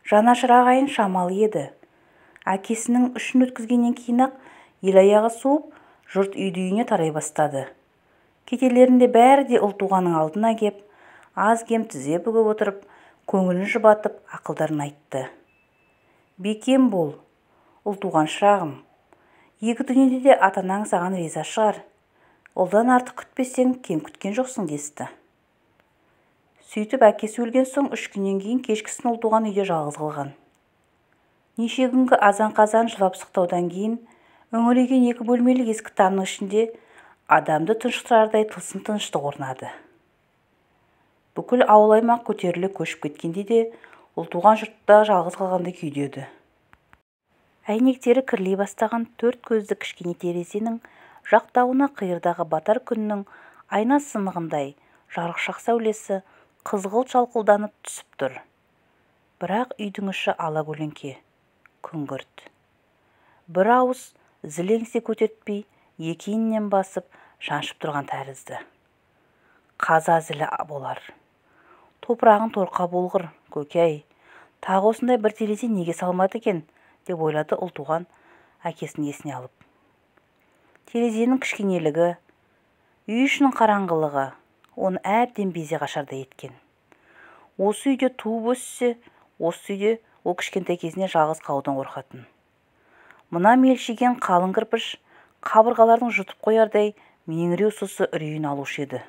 Жанашыр ағайын шамалы еді. Әкесінің үшін өткізгеннен кейін-ақ ел аяғы суып, жұрт үйді-үйіне тарай бастады. Кетелерінде бәрі де ұлтуғанның алдына кеп, аз-кем тізе бүгіп отырып, көңілін жұбатып, ақылдарын айтты. Бекем бол, ұлтуған шырағым. Екі дүниеде де атанаң саған риза шығар. Ұлдан артық күтпесең, кем күткен жоқсың десті. Сөйтіп әкесі өлген соң 3 күннен кейін кешкісін ұлтуған үйде жалғыз қалған. Неше күнгі азан-қазан жылап-сықтаудан кейін үңірейген 2 бөлмелі ескі тамның ішінде адамды тұншықтырардай тылсым тыныштық орнады. Бүкіл ауыл-аймақ көтеріле көшіп кеткенде де ұлтуған жұртта жалғыз қалғандай күйде еді. Әйнектері кірлей бастаған 4 көзді кішкене терезенің жақтауына қиырдағы батар күннің айна сынығындай жарықшақ сәулесі қызғылт жалқылданып түсіп тұр. Бірақ үйдің іші ала-көлеңке, күңгірт. Бір ауыз зіл-еңсе көтертпей, екенінен басып, жаншып тұрған тәрізді. Қаза зілі болар. Топырағың торқа болғыр, көкей. Тағы осындай бір терезе неге салмады екен, деп ойлады ұлтуған әкесін есіне алып. Терезенің кішкенелігі, үй ішінің қараңғылығы оны әбден безе қашардай еткен. Осы үйде туып өссе, осы үйде ол кішкентай кезіне жалғыз қалудан қорқатын. Мына мелшиген қалың кірпіш қабырғалардың жұтып қоярдай меңіреу сұсы үрейін алушы еді.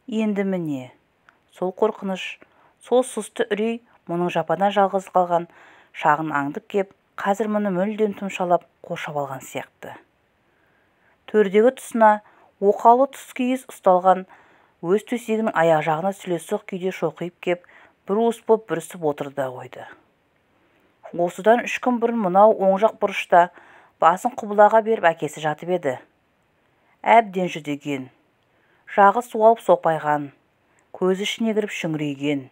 Енді міне, сол қорқыныш, сол сұсты үрей мұның жападан жалғыз қалған шағын аңдып кеп, қазір мұны мүлдем тұмшалап қоршап алған сияқты. Төрдегі тұсына оқалы тұскиіз ұсталған өз төсегінің аяқ жағына сүлесоқ күйде шоқиып кеп, бір уыс боп бүрісіп отырды да қойды. Осыдан 3 күн бұрын мынау оң жақ бұрышта басын құбылаға беріп әкесі жатып еді. Әбден жүдеген, жағы суалып сопайған, көзі ішіне кіріп шүңірейген.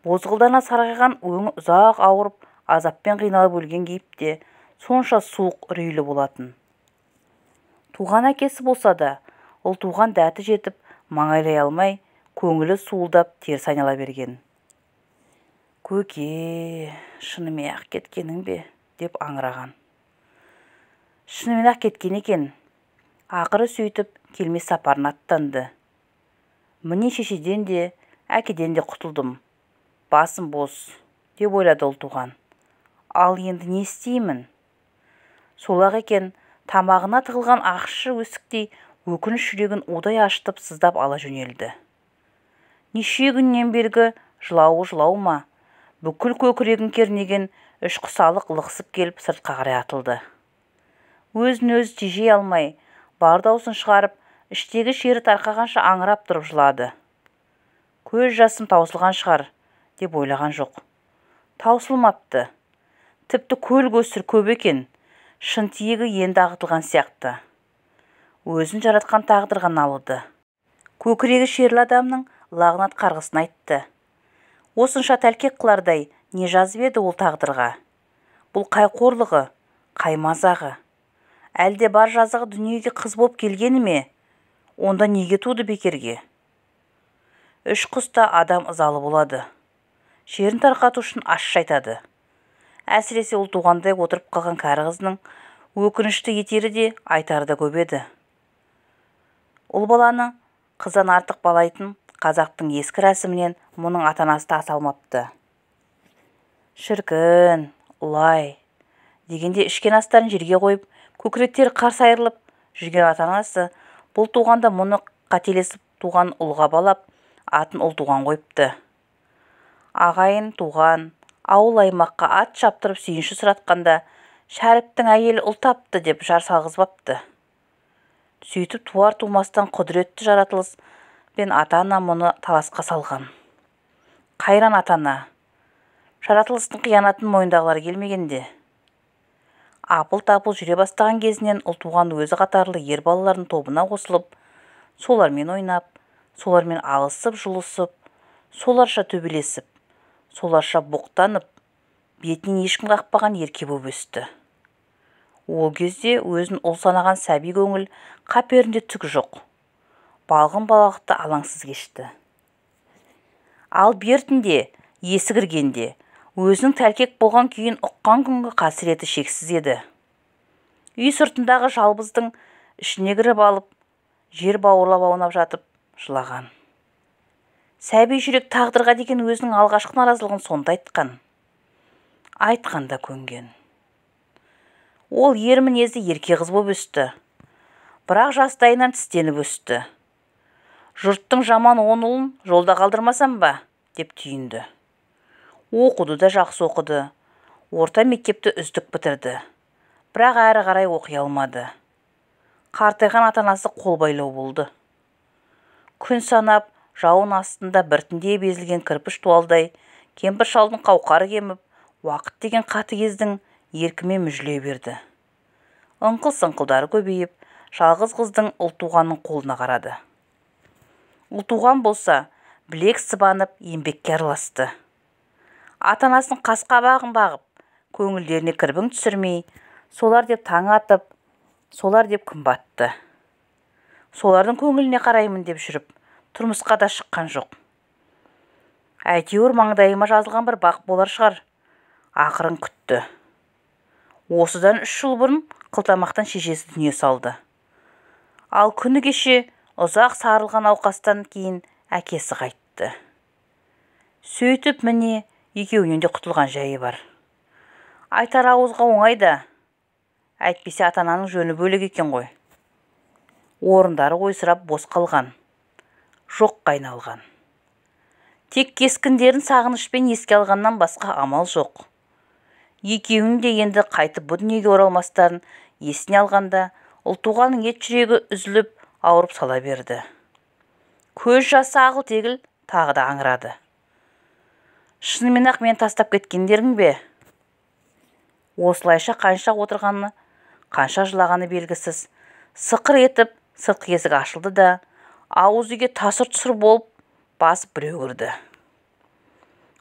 Бозғылдана сарғайған өңі ұзақ ауырып, азаппен қиналып өлген кейіпте сонша суық үрейлі болатын. Туған әкесі болса да, ұлтуған дәті жетіп, маңайлай алмай, көңілі суылдап теріс айнала берген. Көке, шынымен-ақ кеткенің бе, деп аңыраған. Шынымен-ақ кеткен екен. Ақыры сөйтіп келмес сапарын аттанды. Міне шешеден де, әкеден де құтылдым. Басым бос, деп ойлады ұлтуған. Ал енді не істеймін? Сол-ақ екен, тамағына тығылған ақшы өсіктей өкініш жүрегін удай ашытып сыздап ала жөнелді. Неше күннен бергі жылау ма, бүкіл көкірегін кернеген үш құсалық лықсып келіп сыртқа қарай атылды. Өзін-өзі тежей алмай, бар даусын шығарып, іштегі шері тарқағанша аңырап тұрып жылады. Көз жасым таусылған шығар, деп ойлаған жоқ. Таусылмапты. Тіпті көл көсір көп екен. Шын тиегі енді ағытылған сияқты. Өзін жаратқан тағдырға налыды. Көкірегі шерлі адамның лағнат қарғысын айтты. Осынша тәлкек қылардай не жазып еді ол тағдырға? Бұл қай қорлығы, қай мазағы? Әлде бар жазығы дүниеге қыз боп келгені ме? Онда неге туды бекерге? 3 құста адам ызалы болады. Шерін тарқату үшін ащы айтады. Әсіресе ұлтуғандай отырып қалған кәрі қызының өкінішті етері де айтары да көп еді. Ұл баланы қыздан артық балайтын қазақтың ескі рәсімінен мұның ата-анасы да аса алмапты. Шіркін, ұлай, дегенде ішкен астарын жерге қойып, көкіректері қарс айырылып жүрген ата-анасы бұл туғанда мұны қателесіп туған ұлға балап, атын ұлтуған қойыпты. Ағайын туған, ауыл-аймаққа ат шаптырып сүйінші сұратқанда, Шәріптің әйелі ұл тапты деп жар салғызбапты. Сөйтіп туар-тумастан құдіретті жаратылыс пен ата-ана мұны таласқа салған. Қайран ата-ана, жаратылыстың қиянатын мойындағылары келмегенде. Апыл-тапыл жүре бастаған кезінен ұлтуған өзі қатарлы ер балалардың тобына қосылып, солармен ойнап, солармен алысып-жұлысып, соларша төбелесіп, соларша боқтанып, бетінен ешкім қақпаған ерке боп өсті. Ол кезде өзін ұл санаған сәби көңіл қаперінде түк жоқ. Балғын балақты алаңсыз кешті. Ал бертінде, есі кіргенде, Өзінің тәлкек болған күйін ұққан күнгі қасіреті шексіз еді. Үй сыртындағы жалбыздың ішіне кіріп алып, жер бауырлап аунап жатып жылаған. Сәби жүрек тағдырға деген өзінің алғашқы наразылығын сонда айтқан. Айтқанда көнген. Ол ер мінезді ерке қыз боп өсті. Бірақ жастайынан тістеніп өсті. Жұрттың жаман 10 ұлын жолда қалдырмасам ба, деп түйінді. Оқуды да жақсы оқыды. Орта мектепті үздік бітірді. Бірақ әрі қарай оқи алмады. Қартайған атанасы қол байлау болды. Күн санап, жауын астында біртіндеп езілген кірпіш дуалдай, кемпір шалдың қауқары кеміп, уақыт деген қатыгездің еркімен мүжіле берді. Ыңқыл-сыңқылдары көбейіп, жалғыз қыздың ұлтуғанның қолына қарады. Ұлтуған болса, білек сыбанып, еңбекке араласты. Атанасын қас-қабағын бағып, көңілдеріне кірбің түсірмей, солар деп таң атып, солар деп күн батты. Солардың көңіліне қараймын деп жүріп, тұрмысқа да шыққан жоқ. Әйтеуір маңдайыма жазылған бір бақ болар шығар. Ақырын күтті. Осыдан 3 жыл бұрын қылтамақтан шешесі дүние салды. Ал күні кеше ұзақ сарылған ауқастан кейін әкесі қайтты. Сөйтіп міне екеуінен де құтылған жайы бар. Айтар ауызға оңайда. Әйтпесе атананың жөні бөлек екен ғой. Орындары ойсырап бос қалған. Жоққа айналған. Тек кескіндерін сағынышпен еске алғаннан басқа амал жоқ. Екеуінің де енді қайтып бұл дүниеге оралмастарын есіне алғанда, ұлтуғанның ет жүрегі үзіліп, ауырып сала берді. Көз жасы ағыл-тегіл тағы да аңырады. Шынымен-ақ мен тастап кеткендерің бе? Осылайша қанша отырғаны, қанша жылағаны белгісіз. Сықыр етіп, сыртқы есік ашылды да, ауыз үйге тасыр-тұсыр болып, басып біреу кірді.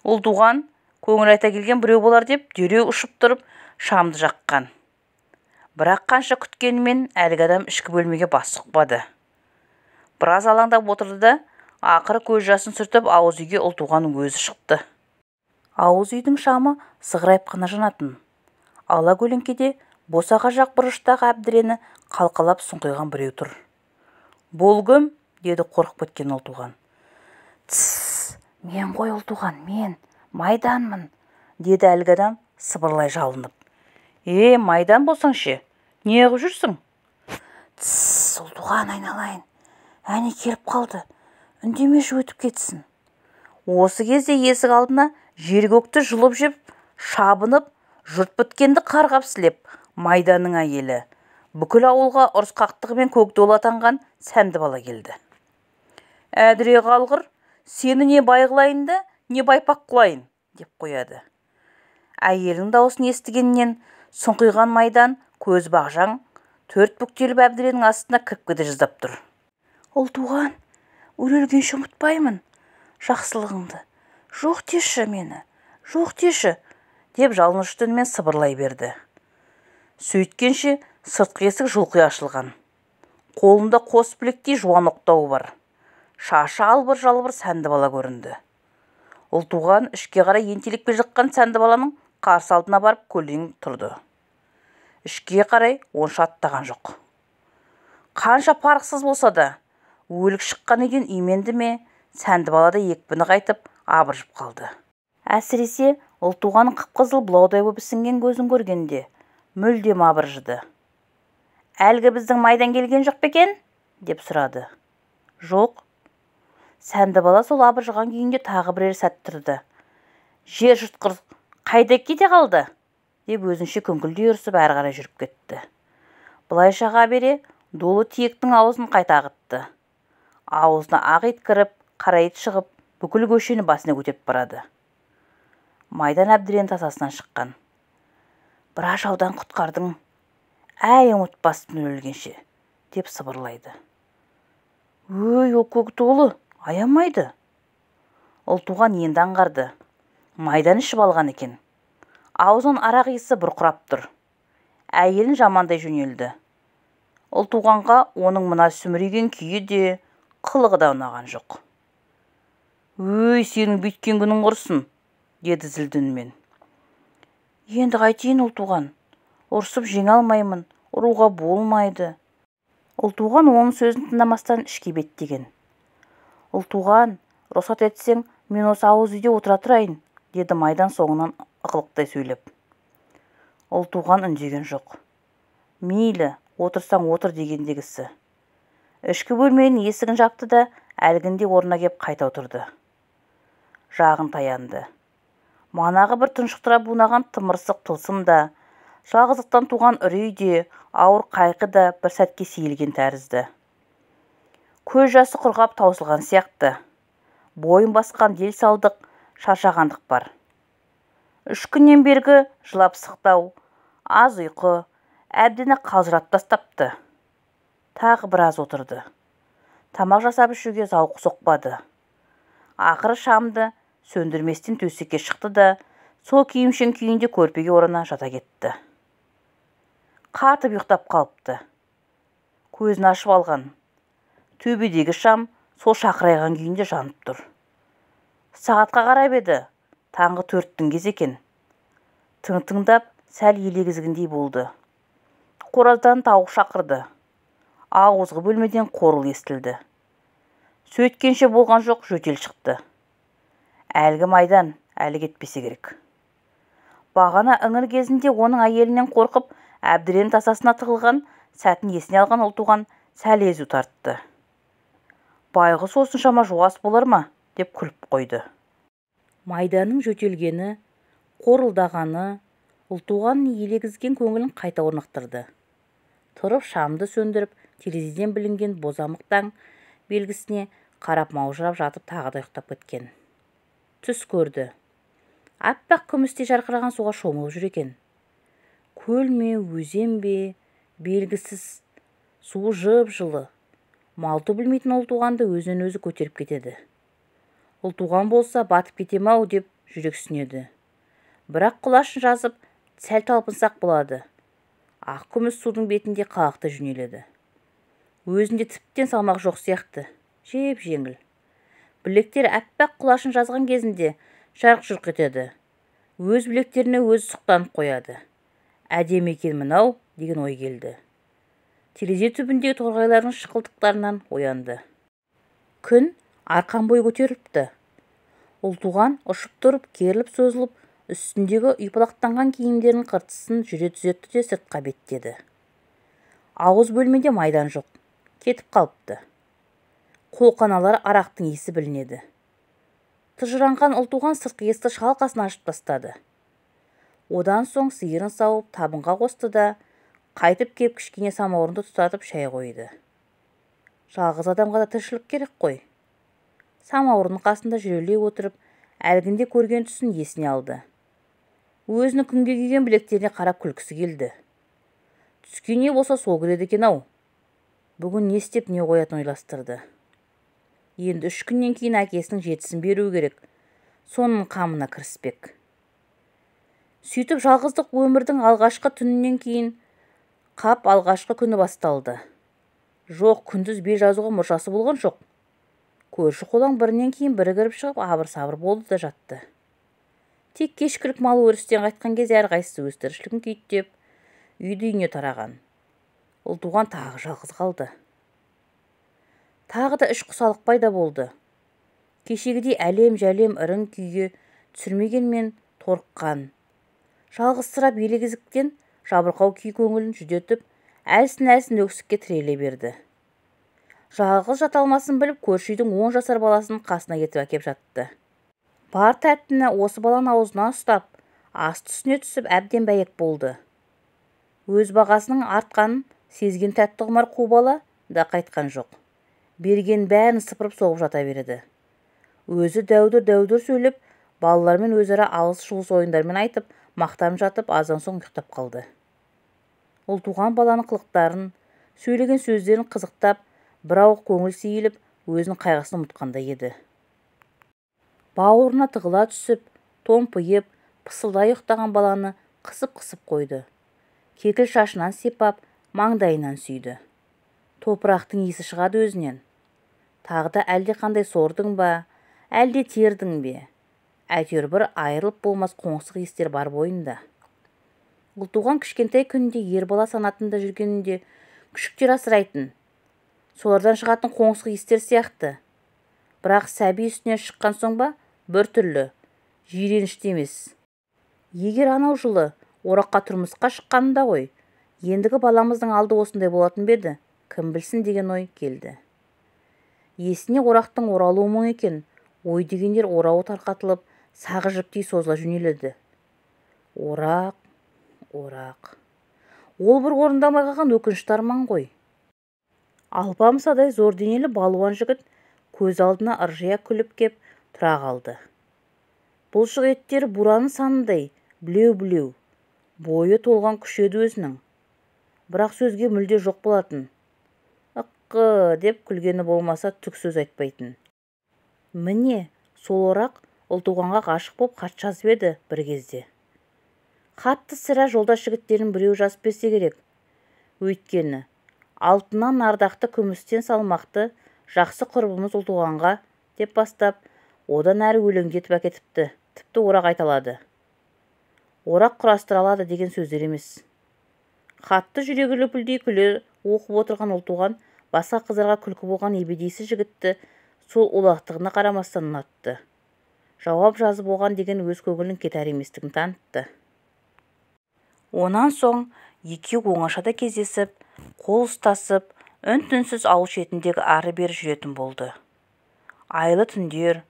Ұлтуған, көңіл айта келген біреу болар деп, дереу ұшып тұрып, шамды жаққан. Бірақ қанша күткенімен әлгі адам ішкі бөлмеге бас сұқпады. Біраз алаңдап отырды да, ақыры көз жасын сүртіп, ауыз үйге ұлтуғанның өзі шықты. Ауыз үйдің шамы сығырайып қана жанатын. Ала көлеңкеде босаға жақ бұрыштағы әбдірені қалқалап сұңқиған біреу тұр. Бұл кім? Деді қорқып кеткен ұлтуған. Тссс, мен ғой ұлтуған, мен Майданмын, деді әлгі адам сыбырлай жалынып. Майдан болсаң ше, не қып жүрсің? Тссс, ұлтуған, айналайын. Әне келіп қалды, үндемеші өтіп кетсін. Осы кезде есік алдына жер-көкті жұлып жеп, шабынып, жұрт біткенді қарғап-сілеп, Майданның әйелі, бүкіл ауылға ұрысқақтығымен көкдол атанған сәнді бала келді. Әдіре қалғыр, сені не бай қылайын да, не байпақ қылайын, деп қояды. Әйелдің даусын естігеннен сұңқиған Майдан көз бағжаң, төрт бүктеліп әбдіренің астына кіріп жаздап тұр. Ұлтуған, өлгенше ұмытпаймын жақсылығыңды. Жоқ деші мені, жоқ деші, деп жалыныш үнмен сыбырлай берді. Сөйткенше сыртқы есік жұлқи ашылған. Қолында қос білектей жуан оқтауы бар. Шашы албыр-жалбыр сәнді бала көрінді. Ұлтуған ішке қарай ентелікпе жыққан сәнді баланың қарсы алдына барып көлден тұрды. Ішке қарай онша аттаған жоқ. Қанша парықсыз болса да, өлік шыққан үйден именді ме, сәнді балада екпіні қайтып, абыржып қалды. Әсіресе ұлтуғанның қып-қызыл бұлаудай боп ісінген көзін көргенде мүлдем абыржыды. Әлгі біздің Майдан келген жоқ бекен? Деп сұрады. Жоқ. Сәнді бала сол абыржыған күйінде тағы бірер сәт тұрды. Жер жұтқыр қайда кете қалды? Деп өзінше күңкілдей ұрсып әрі қарай жүріп кетті. Бұлайшаға бере долы тиектің аузын қайта ағытты. Аузына ақ ит кіріп, қара ит шығып, бүкіл көшені басына көтеріп барады. Майдан әбдірен тасасынан шыққан. Біраз жаудан құтқардың, әй ұмытпаспын өлгенше, деп сыбырлайды. Өй, ол көктолы, аямайды. Ұлтуған енді аңғарды. Майдан ішіп алған екен. Аузын арақ иісі бұрқырап тұр. Әйелін жамандай жөнелді. Ұлтуғанға оның мына сүмірейген күйі де, қылығы да ұнаған жоқ. Өй, сенің бүйткен күнің құрсын, деді зілді үнмен. Енді қайтейін ұлтуған? Ұрсып жеңе алмаймын, ұруға болмайды. Ұлтуған оның сөзін тыңдамастан ішке беттеген. Ұлтуған, рұқсат етсең, мен осы ауыз үйде отыра тұрайын, деді Майдан соңынан ықылықтай сөйлеп. Ұлтуған үндеген жоқ. Мейлі, отырсаң отыр дегендегісі. Ішкі бөлменің есігін жапты да, әлгінде орнына кеп қайта отырды. Жағын таянды. Манағы бір тұншықтыра бунаған тымырсық тылсым да, жалғыздықтан туған үрей де, ауыр қайғы да бір сәтке сейілген тәрізді. Көз жасы құрғап таусылған сияқты. Бойын басқан дел салдық, шаршағандық бар. 3 күннен бергі жылап сықтау, аз ұйқы, әбдені қалжырап тастапты. Тағы біраз отырды. Тамақ жасап ішуге зауқы соқпады. Ақыры шамды сөндірместен төсекке шықты да, сол киімшең күйінде көрпеге орнына жата кетті. Қатып ұйықтап қалыпты. Көзін ашып алған. Төбедегі шам сол шақырайған күйінде жанып тұр. Сағатқа қарап еді, таңғы 4-тің кезі екен. Тыңдап, сәл елегізгендей болды. Қораздан тауық шақырды. Ауызғы бөлмеден қорыл естілді. Сөйткенше болған жоқ, жөтел шықты. Әлгі Майдан, әлі кетпесе керек. Бағана ыңыр кезінде оның әйелінен қорқып, әбдірен тасасына тығылған, сәтін есіне алған ұлтуған сәл езу тартты. Байғұс осыншама жуас болар ма, деп күліп қойды. Майданның жөтелгені, қорылдағаны, ұлтуғанның елегізген көңілін қайта орнықтырды. Тұрып шамды сөндіріп, терезеден білінген бозамықтан белгісіне қарап маужырап жатып тағы да ұйықтап кеткен. Түс көрді. Аппақ күмістей жарқыраған суға шомылып жүр екен. Көл ме, өзен бе, белгісіз. Су жып-жылы. Малту білмейтін ұлтуғанды өзінен өзі көтеріп кетеді. Ұлтуған болса батып кетем-ау деп жүрексінеді. Бірақ құлашын жазып, сәл талпынсақ болады. Ақ күміс судың бетінде қалақты жөнеледі. Өзінде тіптен салмақ жоқ сияқты, жеп-жеңіл. Білектер әппақ құлашын жазған кезінде жарқ-жұрқ етеді. Өз білектеріне өзі сұқтанып қояды. Әдемі екен мынау деген ой келді. Терезе түбіндегі торғайлардың шықылтықтарынан оянды. Күн арқан бой көтеріпті. Ұлтуған ұшып тұрып, керіліп созылып, үстіндегі ұйпалақтанған киімдерінің қыртысын жүре түзетті де сыртқа беттеді. Ауыз бөлмеде Майдан жоқ, кетіп қалыпты. Қолқаналар арақтың иісі білінеді. Тыжыранған ұлтуған сыртқы есікті шалқасын ашып тастады. Одан соң сиырын сауып табынға қосты да, қайтып кеп кішкене самаурынды тұтатып шай қойды. Жалғыз адамға да тіршілік керек қой. Самаурынның қасында жүрелей отырып, әлгінде көрген түсін есіне алды. Өзінің күнге күйген білектеріне қарап күлкісі келді. Түскен не болса сол кіреді екен-ау. Бүгін не істеп не қоятын ойластырды. Енді 3 күннен кейін әкесінің жетісін беру керек. Соның қамына кіріспек. Сөйтіп жалғыздық өмірдің алғашқы түнінен кейін қап алғашқы күні басталды. Жоқ, күндіз бел жазуға мұршасы болған жоқ. Көрші қолаң бірінен кейін бірі кіріп шығып, абыр-сабыр болды да жатты. Тек кешкілік мал өрістен қайтқан кезде әрқайсысы өз тіршілігін күйттеп, үйді-үйіне тараған. Ұлтуған тағы жалғыз қалды. Тағы да іш құсалық пайда болды. Кешегідей әлем-жәлем ырың күйге түсірмегенмен торыққан. Жалғызсырап елегізіктен жабырқау күй көңілін жүдетіп, әлсін-әлсін өксікке тіреле берді. Жалғыз жата алмасын біліп, көрші үйдің 10 жасар баласын қасына кетіп әкеп жатты. Бар тәттіні осы баланың аузынан ұстап, асты-үстіне түсіп әбден бәйек болды. Өз бағасының артқанын сезген тәтті құмар қу бала да қайтқан жоқ. Берген бәрін сыпырып соғып жата береді. Өзі дәудір сөйлеп, балалармен өзара алыс-жұлыс ойындармен айтып, мақтам жатып, аздан соң ұйықтап қалды. Ұлтуған баланың қылықтарын, сөйлеген сөздерін қызықтап, бірауық көңіл сейіліп, өзінің қайғысын ұмытқандай еді. Бауырына тығыла түсіп, томпиып, пысылдай ұйықтаған баланы қысып-қысып қойды. Кекіл шашынан сипап, маңдайынан сүйді. Топырақтың иісі шығады өзінен. Тағы да әлде қандай сордың ба, әлде тердің бе? Әйтеуір бір айырылып болмас қоңсық иістер бар бойында. Ұлтуған кішкентай күнінде ер бала санатында жүргенінде күшіктер асырайтын. Солардан шығатын қоңсы естер сияқты. Бірақ сәби үстіне шыққан соң ба бір түрлі, жиренішті емес. Егер анау жылы ораққа тұрмысқа шыққанында ғой, ендігі баламыздың алды осындай болатын беді, кім білсін деген ой келді. Есіне орақтың оралуы мұң екен, ой дегендер орауы тарқатылып, сағы жіптей созыла жөнеледі. Орақ, орақ. Ол бір орындамай қалған өкінішті арман ғой. Алпамсадай зор денелі балуан жігіт көз алдына ыржия күліп кеп тұра қалды. Бұлшық еттері бураның санындай білеу-білеу, бойы толған күш еді өзінің. Бірақ сөзге мүлде жоқ болатын. Ыққы деп күлгені болмаса түк сөз айтпайтын. Міне, сол орақ Ұлтуғанға ғашық боп хат жазып еді бір кезде. Хатты сірә жолдас жігіттерін біреу жазып берсе керек. Өйткені алтыннан ардақты, күмістен салмақты жақсы құрбымыз Ұлтуғанға деп бастап, одан әрі өлеңдетіп әкетіпті, тіпті орақ айталады. Орақ құрастыралады деген сөздер емес. Хатты жүрегі лүпілдей күле оқып отырған Ұлтуған басқа қыздарға күлкі болған ебедейсіз жігітті сол олақтығына қарамастан ұнатты. Жауап жазып оған деген өз көңілін кетар еместігін танытты. Онан соң екеуі оңашада кездесіп, қол ұстасып, үн-түнсіз ауыл шетіндегі ары-бері жүретін болды. Айлы түндер,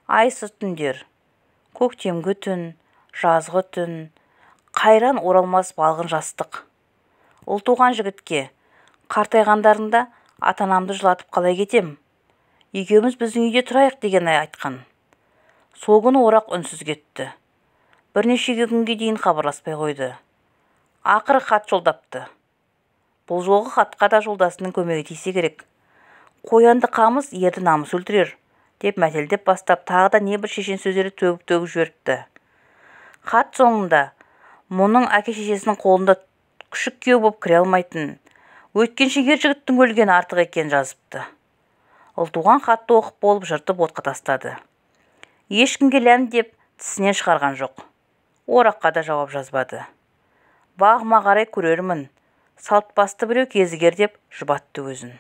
айсыз түндер, көктемгі түн, жазғы түн, қайран оралмас балғын жастық. Ұлтуған жігітке, қартайғандарында ата-анамды жылатып қалай кетем? Екеуміз біздің үйде тұрайық деген айтқан. Сол күні орақ үнсіз кетті. Бірнеше күнге дейін хабарласпай қойды. Ақыры хат жолдапты. Бұл жолғы хатқа да жолдасының көмегі тисе керек. Қоянды қамыс ерді намыс өлтірер, деп мәтелдеп бастап тағы да небір шешен сөздері төгіп жіберіпті. Хат соңында мұның әке-шешесінің қолында күшік күйеу боп кіре алмайтын, өйткенше ер жігіттің өлгені артық екен жазыпты. Ұлтуған хатты оқып болып жыртып отқа тастады. Ешкімге ләм деп тісінен шығарған жоқ. Ораққа да жауап жазбады. Бағыма қарай көрермін, салт басты біреу кезігер деп жұбатты өзін.